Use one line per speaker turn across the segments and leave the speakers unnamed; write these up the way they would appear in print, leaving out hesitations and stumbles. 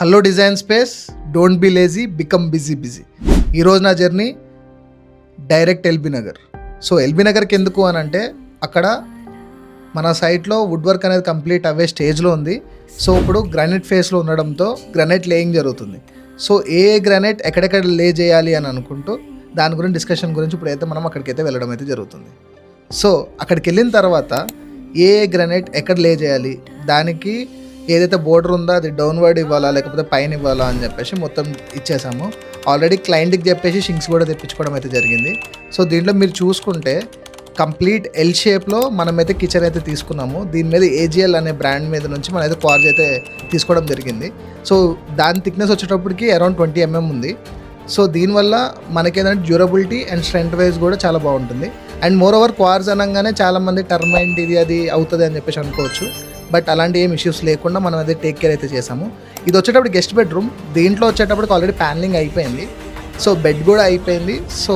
Hello design space, don't be lazy, become busy. ఈరోజు నా journey direct LB Nagar. So LB నగర్కి ఎందుకు అని అంటే అక్కడ మన సైట్లో వుడ్ వర్క్ అనేది కంప్లీట్ అవే స్టేజ్లో ఉంది. సో ఇప్పుడు గ్రానైట్ ఫేస్లో ఉండడంతో గ్రానైట్ లేయింగ్ జరుగుతుంది. సో ఏ గ్రానైట్ ఎక్కడెక్కడ లే చేయాలి అని అనుకుంటూ దాని గురించి డిస్కషన్ గురించి ఇప్పుడైతే మనం అక్కడికైతే వెళ్ళడం అయితే జరుగుతుంది. సో అక్కడికి వెళ్ళిన తర్వాత ఏ గ్రానైట్ ఎక్కడ లే చేయాలి, దానికి ఏదైతే బోర్డర్ ఉందో అది డౌన్వర్డ్ ఇవ్వాలా లేకపోతే పైన ఇవ్వాలా అని చెప్పేసి మొత్తం ఇచ్చేసాము. ఆల్రెడీ క్లయింట్కి చెప్పేసి షింక్స్ కూడా తెప్పించుకోవడం అయితే జరిగింది. సో దీంట్లో మీరు చూసుకుంటే కంప్లీట్ ఎల్ షేప్లో మనమైతే కిచెన్ అయితే తీసుకున్నాము. దీని మీద ఏజిఎల్ అనే బ్రాండ్ మీద నుంచి మనం అయితే కార్జ్ అయితే తీసుకోవడం జరిగింది. సో దాని థిక్నెస్ వచ్చేటప్పటికి అరౌండ్ 20 mm ఉంది. సో దీనివల్ల మనకేంటంటే డ్యూరబిలిటీ అండ్ స్ట్రెంత్ వైజ్ కూడా చాలా బాగుంటుంది. అండ్ మోర్ ఓవర్ క్వార్జ్ అనగానే చాలామంది టర్మైంట్ ఇది అది అవుతుంది అని చెప్పేసి అనుకోవచ్చు. బట్ అలాంటి ఏం ఇష్యూస్ లేకుండా మనం అయితే టేక్ కేర్ అయితే చేసాము. ఇది వచ్చేటప్పుడు గెస్ట్ బెడ్రూమ్. దీంట్లో వచ్చేటప్పటికి ఆల్రెడీ ప్యానలింగ్ అయిపోయింది. సో బెడ్ కూడా అయిపోయింది. సో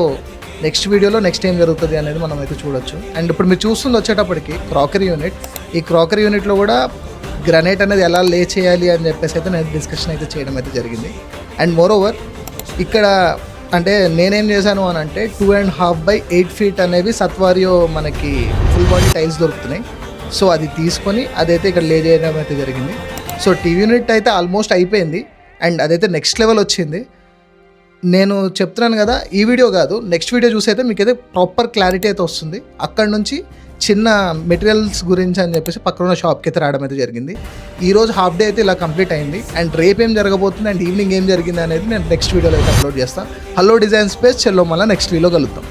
నెక్స్ట్ వీడియోలో నెక్స్ట్ ఏం జరుగుతుంది అనేది మనం అయితే చూడొచ్చు. అండ్ ఇప్పుడు మీరు చూస్తుంది వచ్చేటప్పటికి క్రాకరీ యూనిట్. ఈ క్రాకరీ యూనిట్లో కూడా గ్రానైట్ అనేది ఎలా లే చేయాలి అని చెప్పేసి అయితే నేను డిస్కషన్ అయితే చేయడం అయితే జరిగింది. అండ్ మోర్ ఓవర్ ఇక్కడ అంటే నేనేం చేశాను అని అంటే 2.5 by 8 feet అనేవి సత్వారియో మనకి ఫుల్ బాడీ టైల్స్ దొరుకుతున్నాయి. సో అది తీసుకొని అదైతే ఇక్కడ లే చేయడం అయితే జరిగింది. సో టీవీ యూనిట్ అయితే ఆల్మోస్ట్ అయిపోయింది. అండ్ అదైతే నెక్స్ట్ లెవెల్ వచ్చింది. నేను చెప్తున్నాను కదా, ఈ వీడియో కాదు నెక్స్ట్ వీడియో చూసి అయితే మీకు అయితే ప్రాపర్ క్లారిటీ అయితే వస్తుంది. అక్కడ నుంచి చిన్న మెటీరియల్స్ గురించి అని చెప్పేసి పక్కన షాప్కి అయితే రావడం అయితే జరిగింది. ఈరోజు హాఫ్ డే అయితే ఇలా కంప్లీట్ అయింది. అండ్ రేపు ఏం జరగబోతుంది అండ్ ఈవినింగ్ ఏం జరిగింది అనేది నేను నెక్స్ట్ వీడియోలో అయితే అప్లోడ్ చేస్తాను. హలో డిజైన్ స్పేస్, చెల్లో మళ్ళీ నెక్స్ట్ వీడియోలో కలుద్దాం.